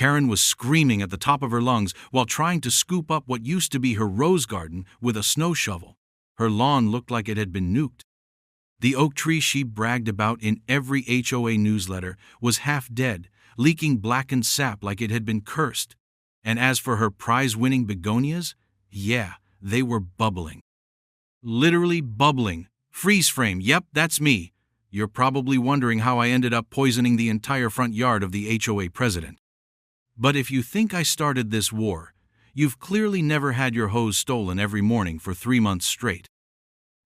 Karen was screaming at the top of her lungs while trying to scoop up what used to be her rose garden with a snow shovel. Her lawn looked like it had been nuked. The oak tree she bragged about in every HOA newsletter was half dead, leaking blackened sap like it had been cursed. And as for her prize-winning begonias, yeah, they were bubbling. Literally bubbling. Freeze frame, yep, that's me. You're probably wondering how I ended up poisoning the entire front yard of the HOA president. But if you think I started this war, you've clearly never had your hose stolen every morning for 3 months straight.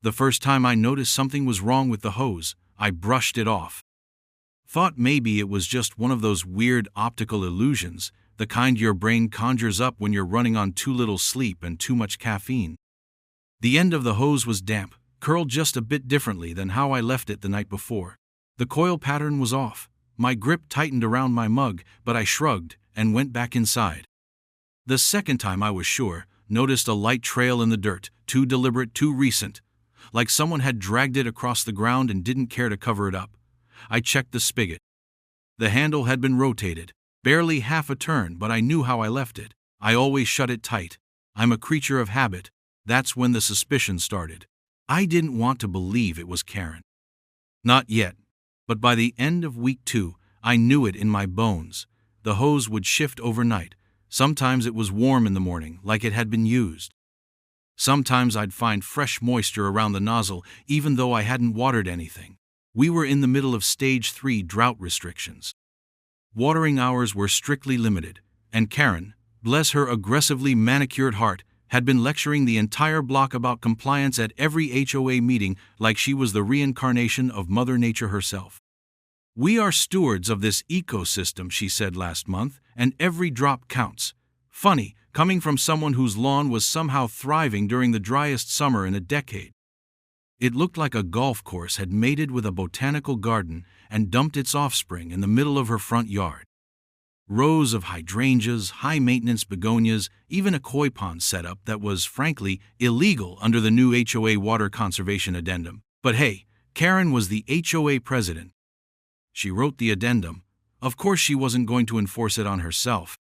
The first time I noticed something was wrong with the hose, I brushed it off. Thought maybe it was just one of those weird optical illusions, the kind your brain conjures up when you're running on too little sleep and too much caffeine. The end of the hose was damp, curled just a bit differently than how I left it the night before. The coil pattern was off. My grip tightened around my mug, but I shrugged and went back inside. The second time I was sure, noticed a light trail in the dirt, too deliberate, too recent, like someone had dragged it across the ground and didn't care to cover it up. I checked the spigot. The handle had been rotated, barely half a turn, but I knew how I left it. I always shut it tight. I'm a creature of habit. That's when the suspicion started. I didn't want to believe it was Karen. Not yet, but by the end of week 2, I knew it in my bones. The hose would shift overnight. Sometimes it was warm in the morning, like it had been used. Sometimes I'd find fresh moisture around the nozzle, even though I hadn't watered anything. We were in the middle of Stage 3 drought restrictions. Watering hours were strictly limited, and Karen, bless her aggressively manicured heart, had been lecturing the entire block about compliance at every HOA meeting like she was the reincarnation of Mother Nature herself. "We are stewards of this ecosystem," she said last month, "and every drop counts." Funny, coming from someone whose lawn was somehow thriving during the driest summer in a decade. It looked like a golf course had mated with a botanical garden and dumped its offspring in the middle of her front yard. Rows of hydrangeas, high-maintenance begonias, even a koi pond setup that was, frankly, illegal under the new HOA Water Conservation Addendum. But hey, Karen was the HOA president. She wrote the addendum. Of course she wasn't going to enforce it on herself.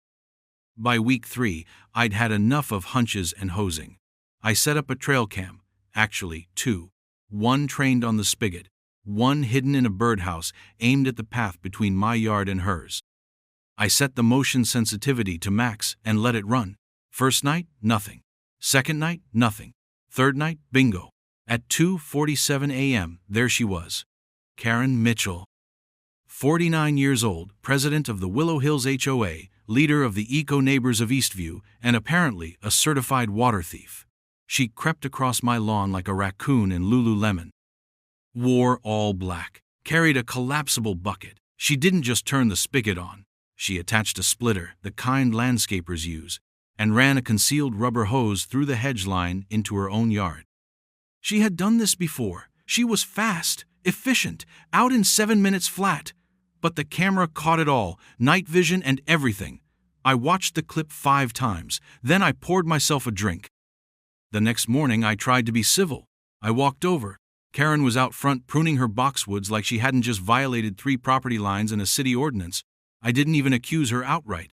By week 3, I'd had enough of hunches and hosing. I set up a trail cam, actually 2. One trained on the spigot, one hidden in a birdhouse aimed at the path between my yard and hers. I set the motion sensitivity to max and let it run. First night, nothing. Second night, nothing. Third night, bingo. At 2:47 a.m., there she was. Karen Mitchell. 49 years old, president of the Willow Hills HOA, leader of the Eco Neighbors of Eastview, and apparently a certified water thief. She crept across my lawn like a raccoon in Lululemon. Wore all black, carried a collapsible bucket. She didn't just turn the spigot on. She attached a splitter, the kind landscapers use, and ran a concealed rubber hose through the hedge line into her own yard. She had done this before. She was fast, efficient, out in 7 minutes flat. But the camera caught it all, night vision and everything. I watched the clip 5 times, then I poured myself a drink. The next morning I tried to be civil. I walked over. Karen was out front pruning her boxwoods like she hadn't just violated 3 property lines and a city ordinance. I didn't even accuse her outright.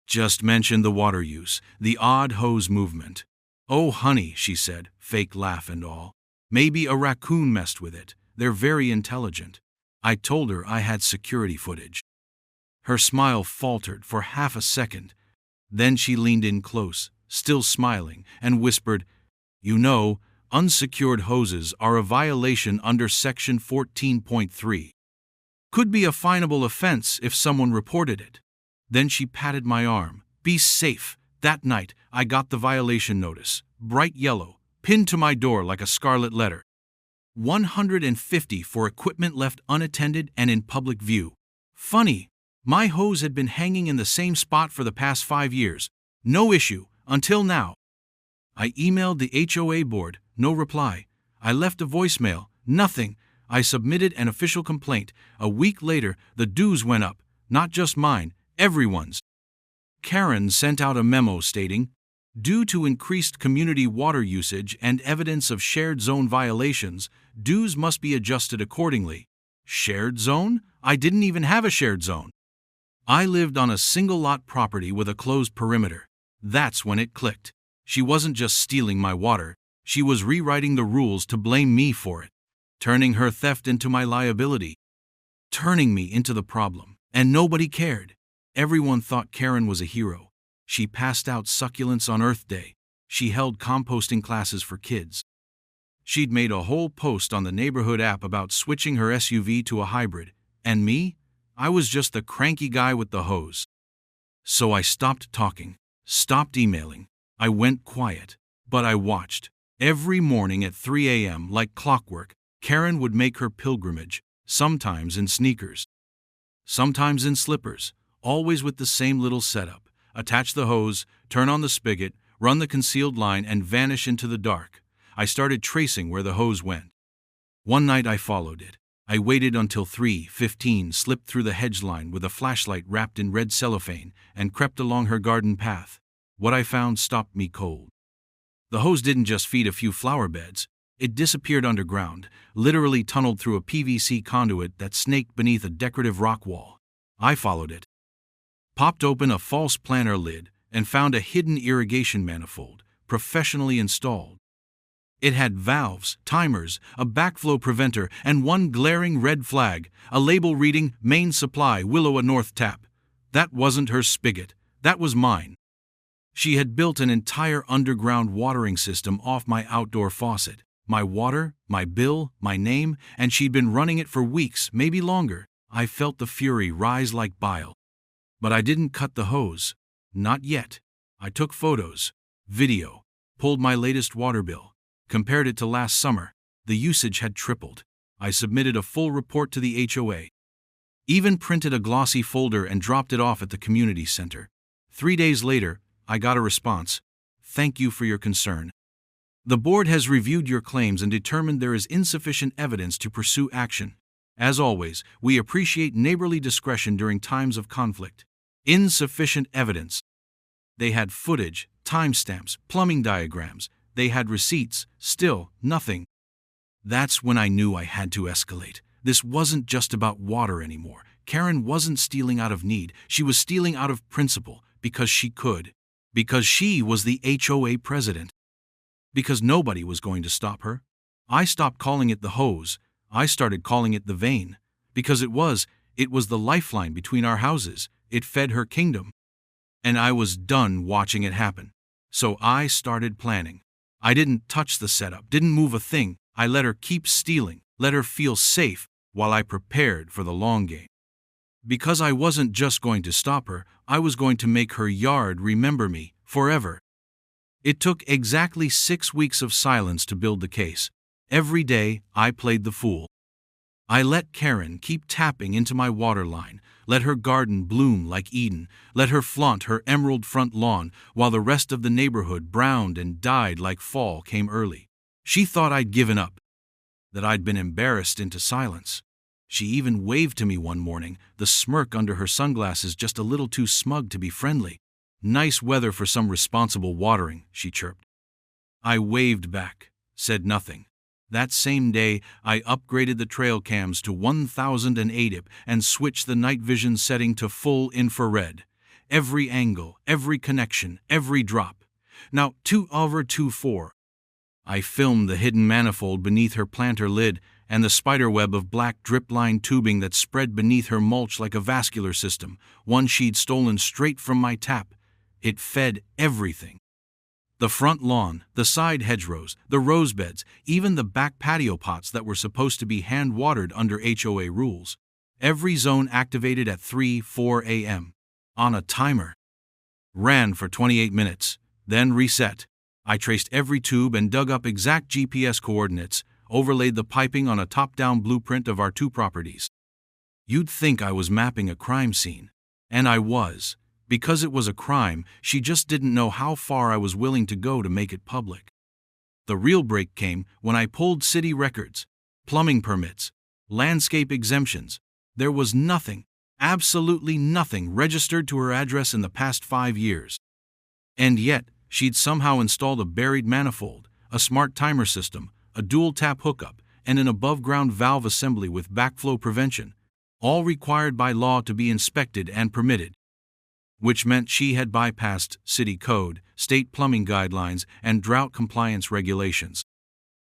Just mentioned the water use, the odd hose movement. "Oh honey," she said, fake laugh and all. "Maybe a raccoon messed with it. They're very intelligent." I told her I had security footage. Her smile faltered for half a second. Then she leaned in close, still smiling, and whispered, "You know, unsecured hoses are a violation under Section 14.3. Could be a finable offense if someone reported it." Then she patted my arm. "Be safe." That night, I got the violation notice, bright yellow, pinned to my door like a scarlet letter. 150 for equipment left unattended and in public view. Funny, my hose had been hanging in the same spot for the past 5 years. No issue, until now. I emailed the HOA board, no reply. I left a voicemail, nothing. I submitted an official complaint. A week later, the dues went up, not just mine, everyone's. Karen sent out a memo stating, "Due to increased community water usage and evidence of shared zone violations, dues must be adjusted accordingly." Shared zone? I didn't even have a shared zone. I lived on a single-lot property with a closed perimeter. That's when it clicked. She wasn't just stealing my water, she was rewriting the rules to blame me for it, turning her theft into my liability, turning me into the problem. And nobody cared. Everyone thought Karen was a hero. She passed out succulents on Earth Day. She held composting classes for kids. She'd made a whole post on the neighborhood app about switching her SUV to a hybrid. And me? I was just the cranky guy with the hose. So I stopped talking, stopped emailing. I went quiet. But I watched. Every morning at 3 a.m., like clockwork, Karen would make her pilgrimage, sometimes in sneakers, sometimes in slippers, always with the same little setup. Attach the hose, turn on the spigot, run the concealed line, and vanish into the dark. I started tracing where the hose went. One night I followed it. I waited until 3:15, slipped through the hedge line with a flashlight wrapped in red cellophane, and crept along her garden path. What I found stopped me cold. The hose didn't just feed a few flower beds. It disappeared underground, literally tunneled through a PVC conduit that snaked beneath a decorative rock wall. I followed it, popped open a false planter lid, and found a hidden irrigation manifold, professionally installed. It had valves, timers, a backflow preventer, and one glaring red flag, a label reading Main Supply, Willowa North Tap. That wasn't her spigot, that was mine. She had built an entire underground watering system off my outdoor faucet. My water, my bill, my name, and she'd been running it for weeks, maybe longer. I felt the fury rise like bile. But I didn't cut the hose. Not yet. I took photos, video, pulled my latest water bill, compared it to last summer. The usage had tripled. I submitted a full report to the HOA. Even printed a glossy folder and dropped it off at the community center. 3 days later, I got a response. Thank you for your concern. The board has reviewed your claims and determined there is insufficient evidence to pursue action. As always, we appreciate neighborly discretion during times of conflict. Insufficient evidence. They had footage, timestamps, plumbing diagrams. They had receipts. Still, nothing. That's when I knew I had to escalate. This wasn't just about water anymore. Karen wasn't stealing out of need. She was stealing out of principle, because she could. Because she was the HOA president. Because nobody was going to stop her. I stopped calling it the hose. I started calling it the vein. Because it was the lifeline between our houses. It fed her kingdom. And I was done watching it happen. So I started planning. I didn't touch the setup, didn't move a thing. I let her keep stealing, let her feel safe, while I prepared for the long game. Because I wasn't just going to stop her, I was going to make her yard remember me, forever. It took exactly 6 weeks of silence to build the case. Every day, I played the fool. I let Karen keep tapping into my water line, let her garden bloom like Eden, let her flaunt her emerald front lawn, while the rest of the neighborhood browned and died like fall came early. She thought I'd given up, that I'd been embarrassed into silence. She even waved to me one morning, the smirk under her sunglasses just a little too smug to be friendly. Nice weather for some responsible watering, she chirped. I waved back, said nothing. That same day, I upgraded the trail cams to 1080p and switched the night vision setting to full infrared. Every angle, every connection, every drop. Now 2/4. I filmed the hidden manifold beneath her planter lid and the spiderweb of black drip-line tubing that spread beneath her mulch like a vascular system, one she'd stolen straight from my tap. It fed everything. The front lawn, the side hedgerows, the rose beds, even the back patio pots that were supposed to be hand-watered under HOA rules. Every zone activated at 3-4 a.m. on a timer. Ran for 28 minutes, then reset. I traced every tube and dug up exact GPS coordinates, overlaid the piping on a top-down blueprint of our 2 properties. You'd think I was mapping a crime scene. And I was. Because it was a crime, she just didn't know how far I was willing to go to make it public. The real break came when I pulled city records, plumbing permits, landscape exemptions. There was nothing, absolutely nothing registered to her address in the past 5 years. And yet, she'd somehow installed a buried manifold, a smart timer system, a dual tap hookup, and an above-ground valve assembly with backflow prevention, all required by law to be inspected and permitted. Which meant she had bypassed city code, state plumbing guidelines, and drought compliance regulations.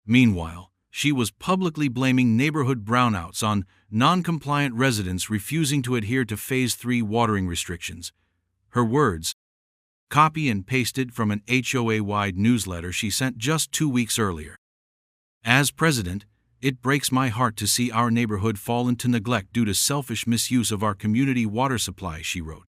Meanwhile, she was publicly blaming neighborhood brownouts on non-compliant residents refusing to adhere to Phase 3 watering restrictions. Her words, copy and pasted from an HOA-wide newsletter she sent just 2 weeks earlier. As president, it breaks my heart to see our neighborhood fall into neglect due to selfish misuse of our community water supply, she wrote.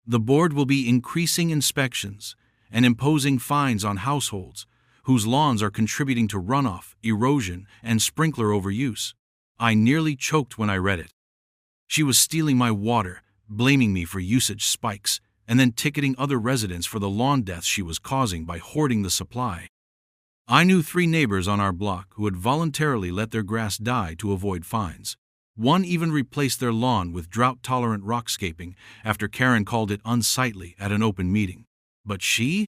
The board will be increasing inspections and imposing fines on households whose lawns are contributing to runoff, erosion, and sprinkler overuse. I nearly choked when I read it. She was stealing my water, blaming me for usage spikes, and then ticketing other residents for the lawn deaths she was causing by hoarding the supply. I knew 3 neighbors on our block who had voluntarily let their grass die to avoid fines. One even replaced their lawn with drought-tolerant rockscaping after Karen called it unsightly at an open meeting. But she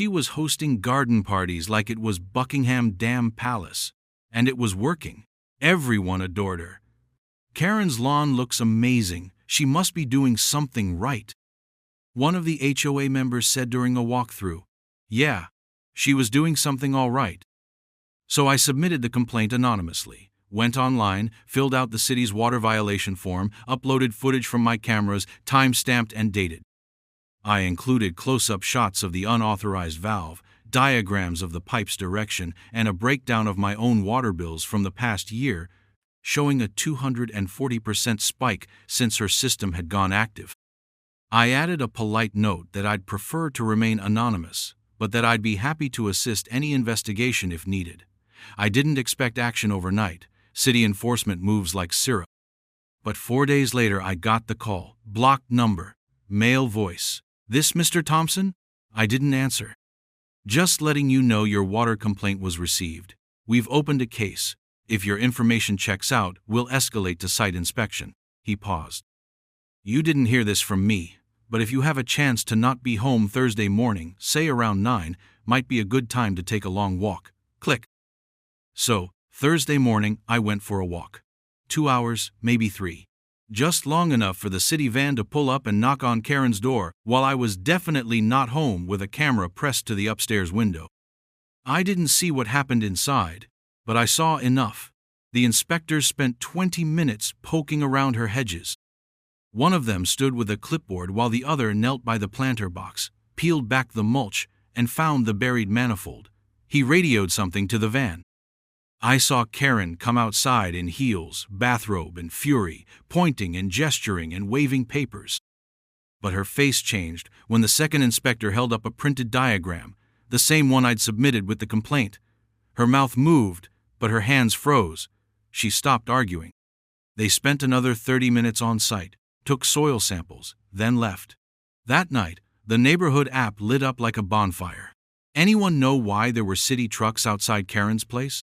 was hosting garden parties like it was Buckingham Dam Palace. And it was working. Everyone adored her. Karen's lawn looks amazing. She must be doing something right. One of the HOA members said during a walkthrough, yeah, she was doing something all right. So I submitted the complaint anonymously, went online, filled out the city's water violation form, uploaded footage from my cameras, time-stamped and dated. I included close-up shots of the unauthorized valve, diagrams of the pipe's direction, and a breakdown of my own water bills from the past year, showing a 240% spike since her system had gone active. I added a polite note that I'd prefer to remain anonymous, but that I'd be happy to assist any investigation if needed. I didn't expect action overnight. City enforcement moves like syrup. But 4 days later I got the call. Blocked number. Male voice. This Mr. Thompson? I didn't answer. Just letting you know your water complaint was received. We've opened a case. If your information checks out, we'll escalate to site inspection. He paused. You didn't hear this from me, but if you have a chance to not be home Thursday morning, say around 9, might be a good time to take a long walk. Click. So, Thursday morning, I went for a walk. 2 hours, maybe 3. Just long enough for the city van to pull up and knock on Karen's door, while I was definitely not home with a camera pressed to the upstairs window. I didn't see what happened inside, but I saw enough. The inspectors spent 20 minutes poking around her hedges. One of them stood with a clipboard while the other knelt by the planter box, peeled back the mulch, and found the buried manifold. He radioed something to the van. I saw Karen come outside in heels, bathrobe, and fury, pointing and gesturing and waving papers. But her face changed when the second inspector held up a printed diagram, the same one I'd submitted with the complaint. Her mouth moved, but her hands froze. She stopped arguing. They spent another 30 minutes on site, took soil samples, then left. That night, the neighborhood app lit up like a bonfire. Anyone know why there were city trucks outside Karen's place?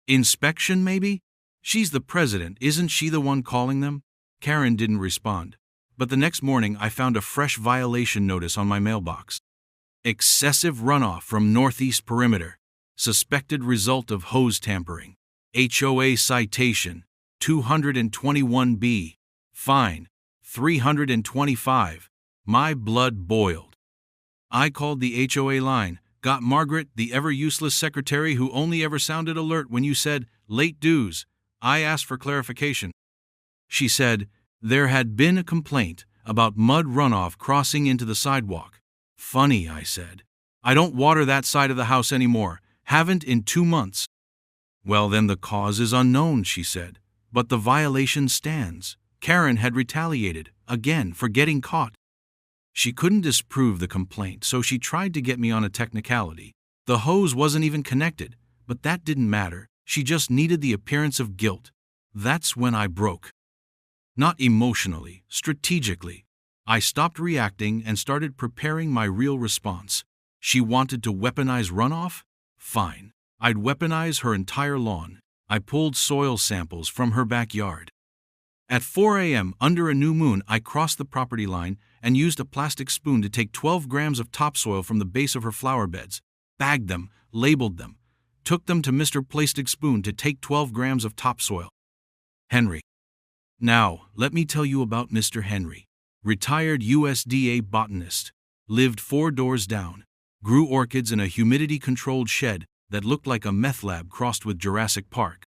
Inspection, maybe? She's the president, isn't she the one calling them? Karen didn't respond. But the next morning I found a fresh violation notice on my mailbox. Excessive runoff from northeast perimeter. Suspected result of hose tampering. HOA citation, 221B. Fine, 325. My blood boiled. I called the HOA line. Got Margaret, the ever-useless secretary who only ever sounded alert when you said, late dues. I asked for clarification. She said, there had been a complaint about mud runoff crossing into the sidewalk. Funny, I said. I don't water that side of the house anymore. Haven't in 2 months. Well, then the cause is unknown, she said. But the violation stands. Karen had retaliated, again, for getting caught. She couldn't disprove the complaint, so she tried to get me on a technicality. The hose wasn't even connected, but that didn't matter. She just needed the appearance of guilt. That's when I broke. Not emotionally, strategically. I stopped reacting and started preparing my real response. She wanted to weaponize runoff? Fine. I'd weaponize her entire lawn. I pulled soil samples from her backyard. At 4 a.m., under a new moon, I crossed the property line and used a plastic spoon to take 12 grams of topsoil from the base of her flower beds, bagged them, labeled them, took them to Mr. Plastic Spoon to take 12 grams of topsoil. Henry. Now, let me tell you about Mr. Henry. Retired USDA botanist. Lived 4 doors down. Grew orchids in a humidity-controlled shed that looked like a meth lab crossed with Jurassic Park.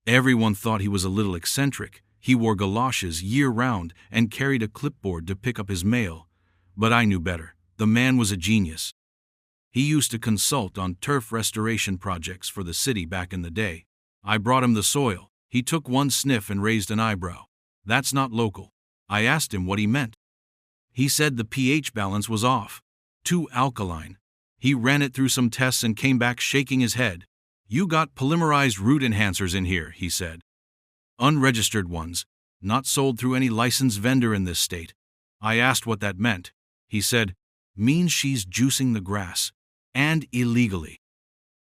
Everyone thought he was a little eccentric. He wore galoshes year-round and carried a clipboard to pick up his mail. But I knew better. The man was a genius. He used to consult on turf restoration projects for the city back in the day. I brought him the soil. He took one sniff and raised an eyebrow. That's not local. I asked him what he meant. He said the pH balance was off. Too alkaline. He ran it through some tests and came back shaking his head. You got polymerized root enhancers in here, he said. Unregistered ones, not sold through any licensed vendor in this state. I asked what that meant. He said, means she's juicing the grass. And illegally.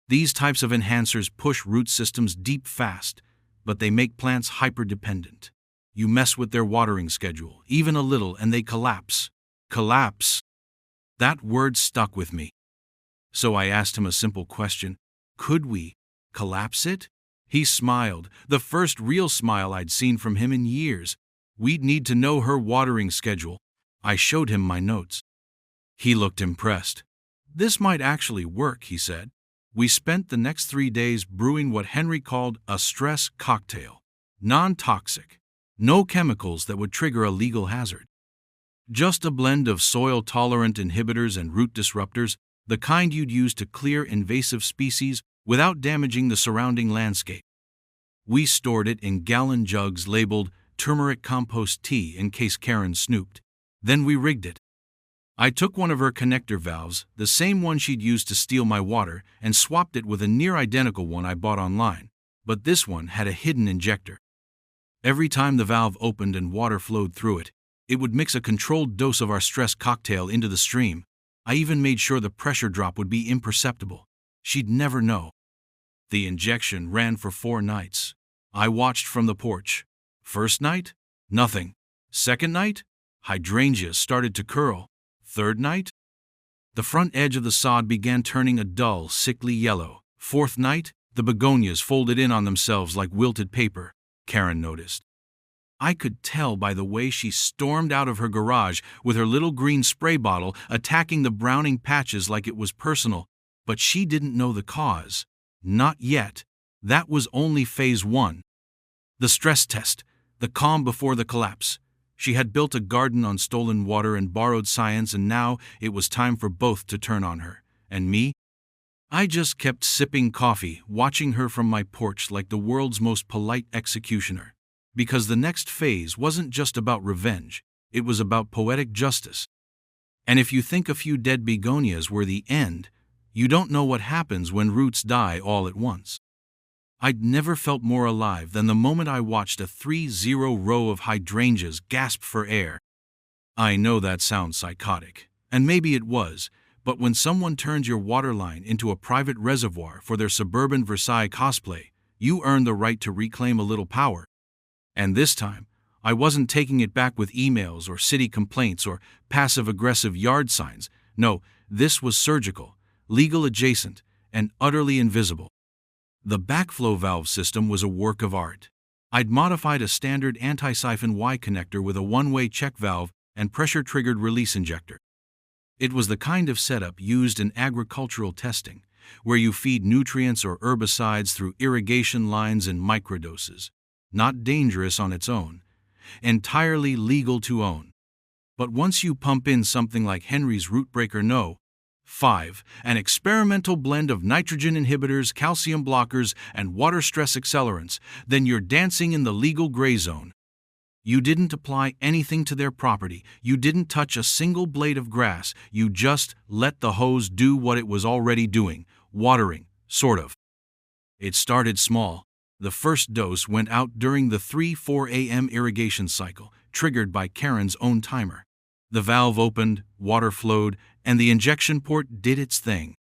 These types of enhancers push root systems deep fast, but they make plants hyper-dependent. You mess with their watering schedule, even a little, and they collapse. Collapse. That word stuck with me. So I asked him a simple question. Could we collapse it? He smiled, the first real smile I'd seen from him in years. We'd need to know her watering schedule. I showed him my notes. He looked impressed. This might actually work, he said. We spent the next 3 days brewing what Henry called a stress cocktail. Non-toxic. No chemicals that would trigger a legal hazard. Just a blend of soil-tolerant inhibitors and root disruptors, the kind you'd use to clear invasive species without damaging the surrounding landscape. We stored it in gallon jugs labeled turmeric compost tea in case Karen snooped. Then we rigged it. I took one of her connector valves, the same one she'd used to steal my water, and swapped it with a near-identical one I bought online, but this one had a hidden injector. Every time the valve opened and water flowed through it, it would mix a controlled dose of our stress cocktail into the stream. I even made sure the pressure drop would be imperceptible. She'd never know. The injection ran for 4 nights. I watched from the porch. First night? Nothing. Second night? Hydrangeas started to curl. Third night? The front edge of the sod began turning a dull, sickly yellow. Fourth night? The begonias folded in on themselves like wilted paper, Karen noticed. I could tell by the way she stormed out of her garage with her little green spray bottle attacking the browning patches like it was personal, but she didn't know the cause. Not yet. That was only phase 1. The stress test, the calm before the collapse. She had built a garden on stolen water and borrowed science, and now it was time for both to turn on her. And me? I just kept sipping coffee, watching her from my porch like the world's most polite executioner. Because the next phase wasn't just about revenge, it was about poetic justice. And if you think a few dead begonias were the end, you don't know what happens when roots die all at once. I'd never felt more alive than the moment I watched a 3-0 row of hydrangeas gasp for air. I know that sounds psychotic, and maybe it was, but when someone turns your water line into a private reservoir for their suburban Versailles cosplay, you earn the right to reclaim a little power. And this time, I wasn't taking it back with emails or city complaints or passive-aggressive yard signs. No, this was surgical, legal adjacent, and utterly invisible. The backflow valve system was a work of art. I'd modified a standard anti-siphon Y connector with a one-way check valve and pressure-triggered release injector. It was the kind of setup used in agricultural testing, where you feed nutrients or herbicides through irrigation lines in microdoses. Not dangerous on its own, entirely legal to own. But once you pump in something like Henry's Rootbreaker No. 5, an experimental blend of nitrogen inhibitors, calcium blockers, and water stress accelerants, then you're dancing in the legal gray zone. You didn't apply anything to their property. You didn't touch a single blade of grass. You just let the hose do what it was already doing, watering, sort of. It started small. The first dose went out during the 3-4 a.m. irrigation cycle, triggered by Karen's own timer. The valve opened, water flowed, and the injection port did its thing.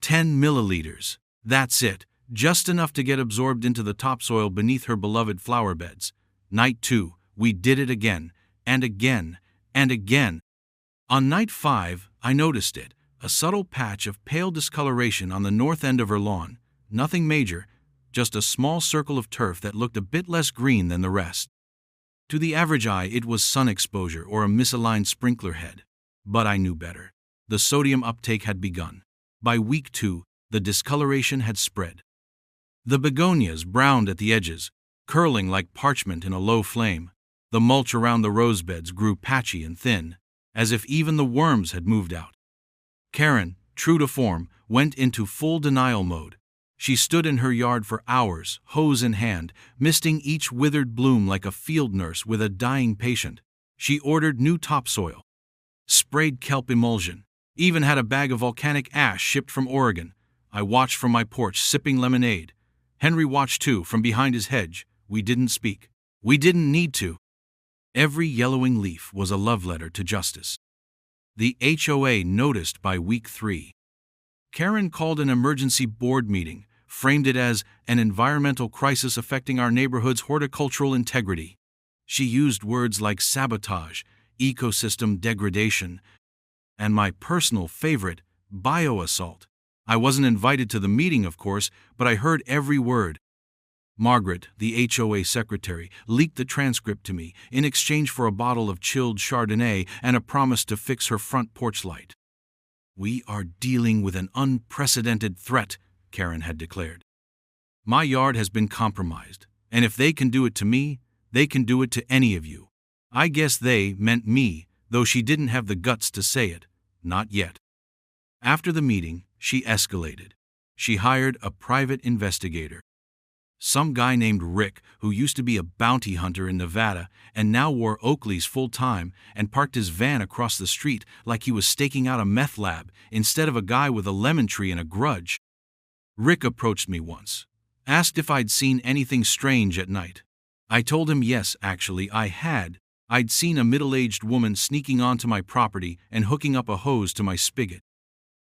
10 milliliters. That's it, just enough to get absorbed into the topsoil beneath her beloved flower beds. Night 2, we did it again, and again, and again. On night 5, I noticed it, a subtle patch of pale discoloration on the north end of her lawn. Nothing major, just a small circle of turf that looked a bit less green than the rest. To the average eye, it was sun exposure or a misaligned sprinkler head. But I knew better. The sodium uptake had begun. By week 2, the discoloration had spread. The begonias browned at the edges, curling like parchment in a low flame. The mulch around the rose beds grew patchy and thin, as if even the worms had moved out. Karen, true to form, went into full denial mode. She stood in her yard for hours, hose in hand, misting each withered bloom like a field nurse with a dying patient. She ordered new topsoil, sprayed kelp emulsion, even had a bag of volcanic ash shipped from Oregon. I watched from my porch, sipping lemonade. Henry watched too, from behind his hedge. We didn't speak. We didn't need to. Every yellowing leaf was a love letter to justice. The HOA noticed by week 3. Karen called an emergency board meeting, framed it as an environmental crisis affecting our neighborhood's horticultural integrity. She used words like sabotage, ecosystem degradation, and my personal favorite, bioassault. I wasn't invited to the meeting, of course, but I heard every word. Margaret, the HOA secretary, leaked the transcript to me in exchange for a bottle of chilled Chardonnay and a promise to fix her front porch light. "We are dealing with an unprecedented threat," Karen had declared. "My yard has been compromised, and if they can do it to me, they can do it to any of you." I guess they meant me, though she didn't have the guts to say it. Not yet. After the meeting, she escalated. She hired a private investigator. Some guy named Rick, who used to be a bounty hunter in Nevada and now wore Oakley's full-time and parked his van across the street like he was staking out a meth lab instead of a guy with a lemon tree and a grudge. Rick approached me once, asked if I'd seen anything strange at night. I told him yes, actually, I had. I'd seen a middle-aged woman sneaking onto my property and hooking up a hose to my spigot.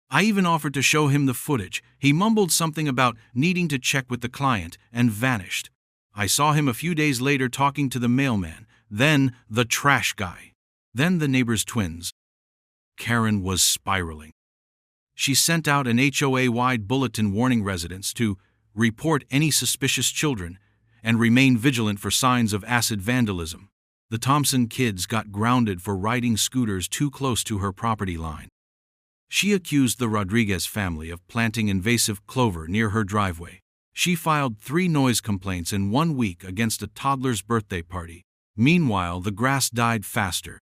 I even offered to show him the footage. He mumbled something about needing to check with the client and vanished. I saw him a few days later talking to the mailman, then the trash guy, then the neighbor's twins. Karen was spiraling. She sent out an HOA-wide bulletin warning residents to report any suspicious children and remain vigilant for signs of acid vandalism. The Thompson kids got grounded for riding scooters too close to her property line. She accused the Rodriguez family of planting invasive clover near her driveway. She filed 3 noise complaints in 1 week against a toddler's birthday party. Meanwhile, the grass died faster.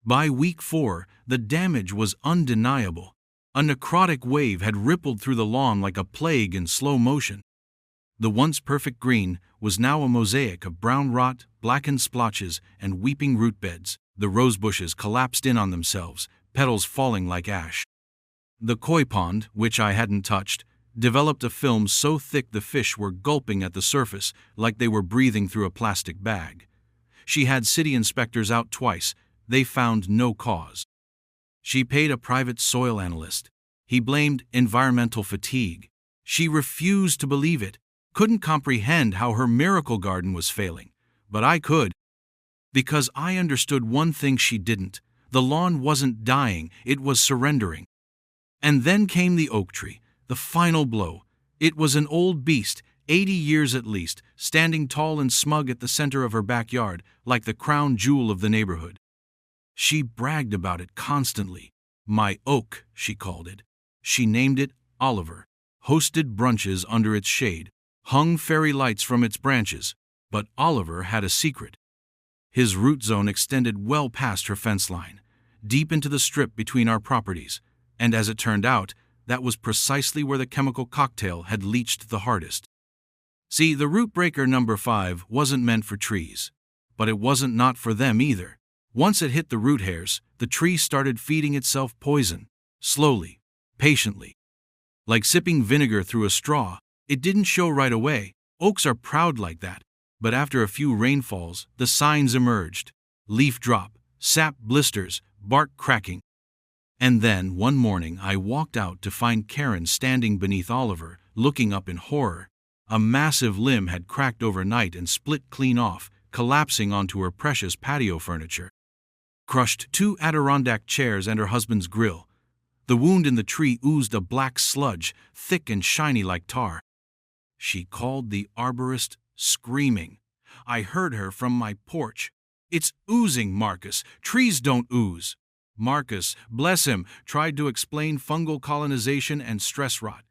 By week 4, the damage was undeniable. A necrotic wave had rippled through the lawn like a plague in slow motion. The once perfect green was now a mosaic of brown rot, blackened splotches, and weeping root beds. The rose bushes collapsed in on themselves, petals falling like ash. The koi pond, which I hadn't touched, developed a film so thick the fish were gulping at the surface like they were breathing through a plastic bag. She had city inspectors out twice. They found no cause. She paid a private soil analyst. He blamed environmental fatigue. She refused to believe it, couldn't comprehend how her miracle garden was failing. But I could. Because I understood one thing she didn't. The lawn wasn't dying, it was surrendering. And then came the oak tree, the final blow. It was an old beast, 80 years at least, standing tall and smug at the center of her backyard, like the crown jewel of the neighborhood. She bragged about it constantly. My oak, she called it. She named it Oliver, hosted brunches under its shade, hung fairy lights from its branches. But Oliver had a secret. His root zone extended well past her fence line, deep into the strip between our properties, and as it turned out, that was precisely where the chemical cocktail had leached the hardest. See, the root breaker number 5 wasn't meant for trees, but it wasn't not for them either. Once it hit the root hairs, the tree started feeding itself poison, slowly, patiently. Like sipping vinegar through a straw, it didn't show right away. Oaks are proud like that. But after a few rainfalls, the signs emerged. Leaf drop, sap blisters, bark cracking. And then, one morning, I walked out to find Karen standing beneath Oliver, looking up in horror. A massive limb had cracked overnight and split clean off, collapsing onto her precious patio furniture. Crushed 2 Adirondack chairs and her husband's grill. The wound in the tree oozed a black sludge, thick and shiny like tar. She called the arborist, screaming. I heard her from my porch. It's oozing, Marcus. Trees don't ooze. Marcus, bless him, tried to explain fungal colonization and stress rot.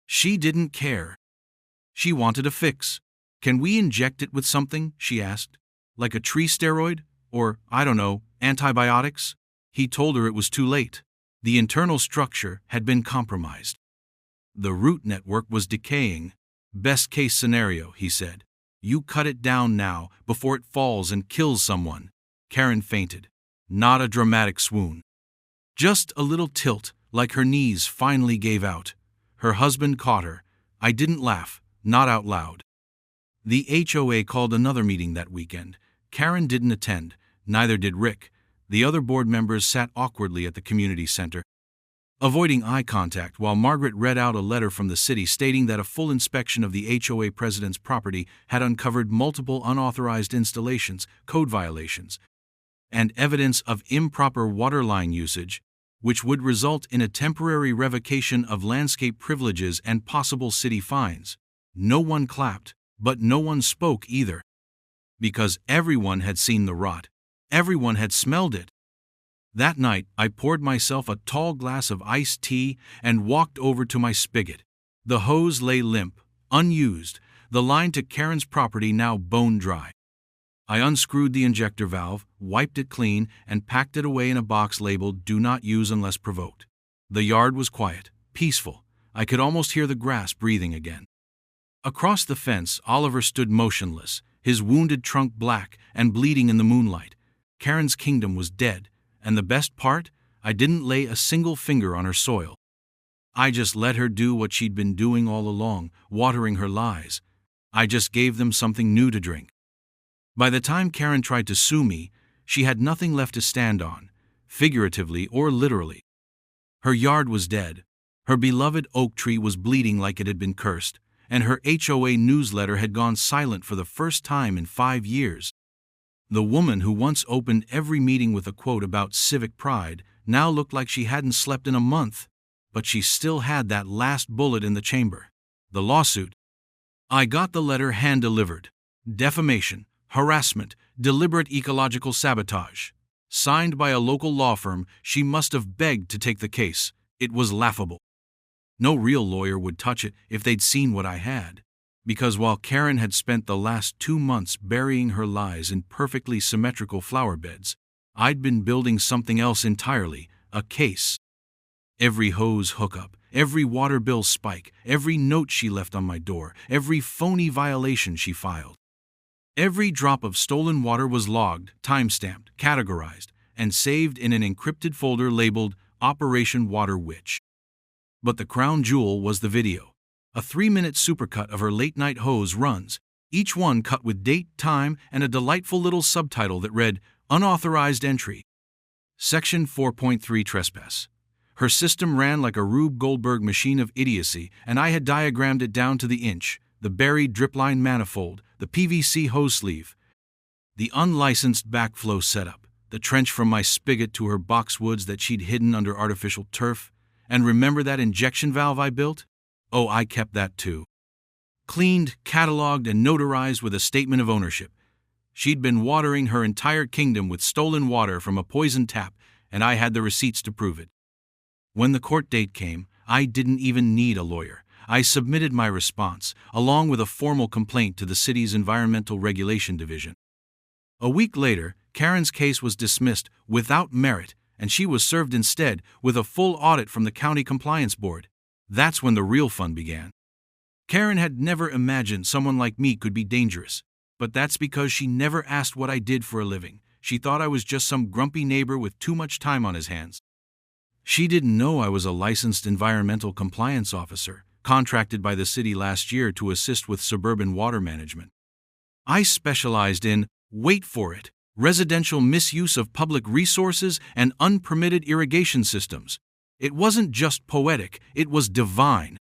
She didn't care. She wanted a fix. Can we inject it with something? She asked. Like a tree steroid? Or, I don't know, antibiotics? He told her it was too late. The internal structure had been compromised. The root network was decaying. Best case scenario, he said. You cut it down now, before it falls and kills someone. Karen fainted. Not a dramatic swoon. Just a little tilt, like her knees finally gave out. Her husband caught her. I didn't laugh, not out loud. The HOA called another meeting that weekend. Karen didn't attend, neither did Rick. The other board members sat awkwardly at the community center, avoiding eye contact while Margaret read out a letter from the city stating that a full inspection of the HOA president's property had uncovered multiple unauthorized installations, code violations, and evidence of improper waterline usage, which would result in a temporary revocation of landscape privileges and possible city fines. No one clapped, but no one spoke either. Because everyone had seen the rot. Everyone had smelled it. That night, I poured myself a tall glass of iced tea and walked over to my spigot. The hose lay limp, unused, the line to Karen's property now bone dry. I unscrewed the injector valve, wiped it clean, and packed it away in a box labeled "Do not use unless provoked." The yard was quiet, peaceful. I could almost hear the grass breathing again. Across the fence, Oliver stood motionless, his wounded trunk black and bleeding in the moonlight. Karen's kingdom was dead, and the best part, I didn't lay a single finger on her soil. I just let her do what she'd been doing all along, watering her lies. I just gave them something new to drink. By the time Karen tried to sue me, she had nothing left to stand on, figuratively or literally. Her yard was dead. Her beloved oak tree was bleeding like it had been cursed, and her HOA newsletter had gone silent for the first time in 5 years. The woman who once opened every meeting with a quote about civic pride now looked like she hadn't slept in a month, but she still had that last bullet in the chamber. The lawsuit. I got the letter hand-delivered. Defamation, harassment, deliberate ecological sabotage. Signed by a local law firm, she must have begged to take the case. It was laughable. No real lawyer would touch it if they'd seen what I had. Because while Karen had spent the last 2 months burying her lies in perfectly symmetrical flower beds, I'd been building something else entirely, a case. Every hose hookup, every water bill spike, every note she left on my door, every phony violation she filed. Every drop of stolen water was logged, time-stamped, categorized, and saved in an encrypted folder labeled Operation Water Witch. But the crown jewel was the video. A 3-minute supercut of her late-night hose runs, each one cut with date, time, and a delightful little subtitle that read, Unauthorized Entry. Section 4.3 Trespass. Her system ran like a Rube Goldberg machine of idiocy, and I had diagrammed it down to the inch: the buried dripline manifold, the PVC hose sleeve, the unlicensed backflow setup, the trench from my spigot to her boxwoods that she'd hidden under artificial turf. And remember that injection valve I built? Oh, I kept that too. Cleaned, cataloged, and notarized with a statement of ownership. She'd been watering her entire kingdom with stolen water from a poisoned tap, and I had the receipts to prove it. When the court date came, I didn't even need a lawyer. I submitted my response, along with a formal complaint to the city's Environmental Regulation Division. A week later, Karen's case was dismissed without merit, and she was served instead with a full audit from the County Compliance Board. That's when the real fun began. Karen had never imagined someone like me could be dangerous, but that's because she never asked what I did for a living. She thought I was just some grumpy neighbor with too much time on his hands. She didn't know I was a licensed environmental compliance officer, contracted by the city last year to assist with suburban water management. I specialized in, wait for it, residential misuse of public resources and unpermitted irrigation systems. It wasn't just poetic, it was divine.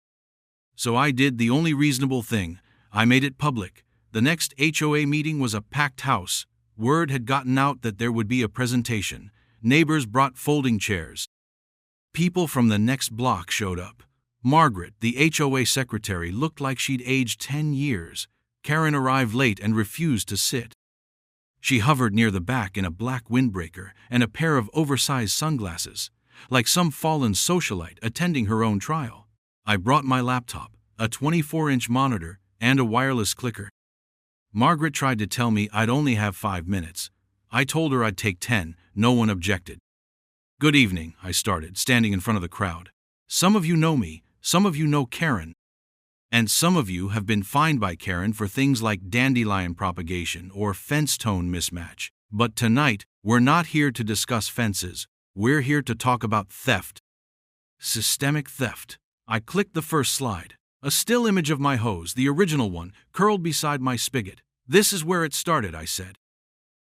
So I did the only reasonable thing. I made it public. The next HOA meeting was a packed house. Word had gotten out that there would be a presentation. Neighbors brought folding chairs. People from the next block showed up. Margaret, the HOA secretary, looked like she'd aged 10 years. Karen arrived late and refused to sit. She hovered near the back in a black windbreaker and a pair of oversized sunglasses, like some fallen socialite attending her own trial. I brought my laptop, a 24-inch monitor, and a wireless clicker. Margaret tried to tell me I'd only have 5 minutes. I told her I'd take 10, no one objected. "Good evening," I started, standing in front of the crowd. "Some of you know me, some of you know Karen. And some of you have been fined by Karen for things like dandelion propagation or fence tone mismatch. But tonight, we're not here to discuss fences. We're here to talk about theft. Systemic theft." I clicked the first slide. A still image of my hose, the original one, curled beside my spigot. "This is where it started," I said.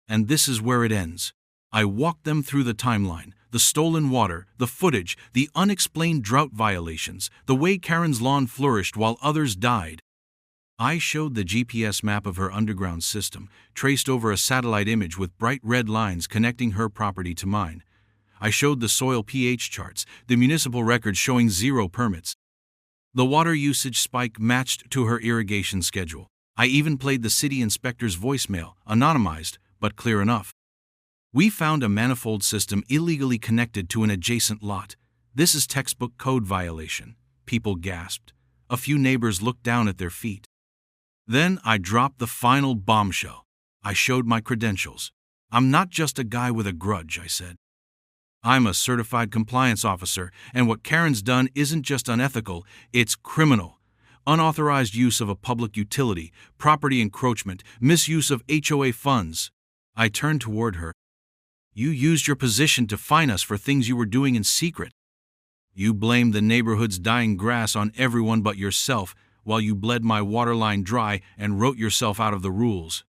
"And this is where it ends." I walked them through the timeline, the stolen water, the footage, the unexplained drought violations, the way Karen's lawn flourished while others died. I showed the GPS map of her underground system, traced over a satellite image with bright red lines connecting her property to mine. I showed the soil pH charts, the municipal records showing 0 permits. The water usage spike matched to her irrigation schedule. I even played the city inspector's voicemail, anonymized, but clear enough. "We found a manifold system illegally connected to an adjacent lot. This is textbook code violation." People gasped. A few neighbors looked down at their feet. Then I dropped the final bombshell. I showed my credentials. "I'm not just a guy with a grudge," I said. "I'm a certified compliance officer, and what Karen's done isn't just unethical, it's criminal. Unauthorized use of a public utility, property encroachment, misuse of HOA funds." I turned toward her. "You used your position to fine us for things you were doing in secret. You blamed the neighborhood's dying grass on everyone but yourself, while you bled my water line dry and wrote yourself out of the rules."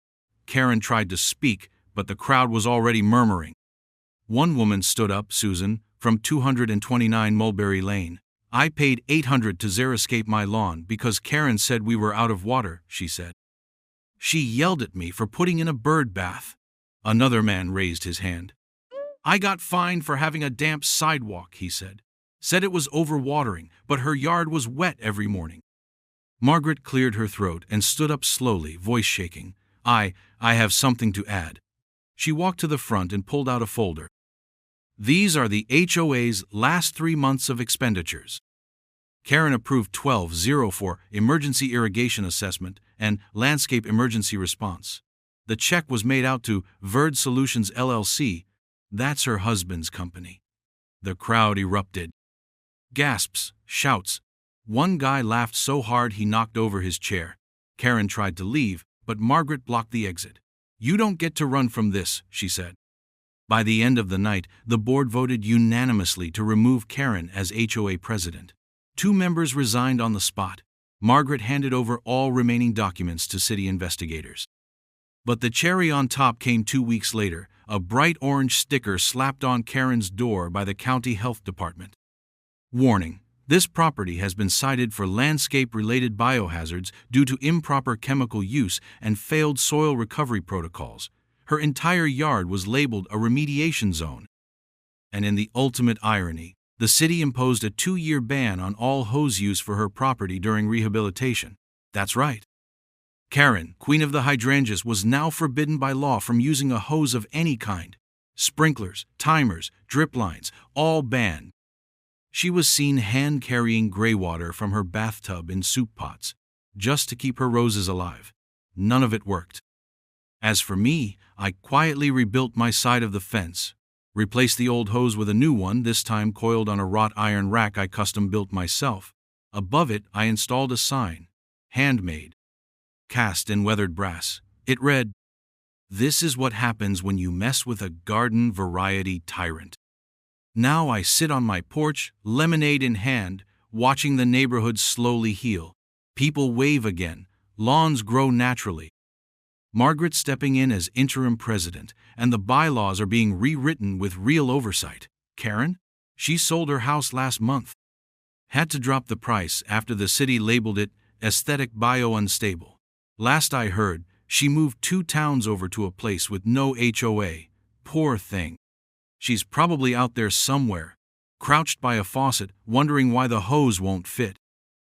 Karen tried to speak, but the crowd was already murmuring. One woman stood up, "Susan, from 229 Mulberry Lane. I paid $800 to xeriscape my lawn because Karen said we were out of water," she said. "She yelled at me for putting in a bird bath." Another man raised his hand. "I got fined for having a damp sidewalk," he said. "Said it was overwatering, but her yard was wet every morning." Margaret cleared her throat and stood up slowly, voice shaking. I have something to add." She walked to the front and pulled out a folder. "These are the HOA's last 3 months of expenditures." Karen approved 12-0 for emergency irrigation assessment and landscape emergency response. The check was made out to Verd Solutions LLC. That's her husband's company. The crowd erupted. Gasps, shouts. One guy laughed so hard he knocked over his chair. Karen tried to leave, but Margaret blocked the exit. "You don't get to run from this," she said. By the end of the night, the board voted unanimously to remove Karen as HOA president. 2 members resigned on the spot. Margaret handed over all remaining documents to city investigators. But the cherry on top came 2 weeks later, a bright orange sticker slapped on Karen's door by the county health department. "Warning: this property has been cited for landscape-related biohazards due to improper chemical use and failed soil recovery protocols." Her entire yard was labeled a remediation zone. And in the ultimate irony, the city imposed a 2-year ban on all hose use for her property during rehabilitation. That's right. Karen, queen of the hydrangeas, was now forbidden by law from using a hose of any kind. Sprinklers, timers, drip lines, all banned. She was seen hand-carrying gray water from her bathtub in soup pots, just to keep her roses alive. None of it worked. As for me, I quietly rebuilt my side of the fence, replaced the old hose with a new one, this time coiled on a wrought iron rack I custom-built myself. Above it, I installed a sign, handmade, cast in weathered brass. It read, "This is what happens when you mess with a garden variety tyrant." Now I sit on my porch, lemonade in hand, watching the neighborhood slowly heal. People wave again, lawns grow naturally. Margaret stepping in as interim president, and the bylaws are being rewritten with real oversight. Karen? She sold her house last month. Had to drop the price after the city labeled it aesthetic bio-unstable. Last I heard, she moved 2 towns over to a place with no HOA. Poor thing. She's probably out there somewhere, crouched by a faucet, wondering why the hose won't fit.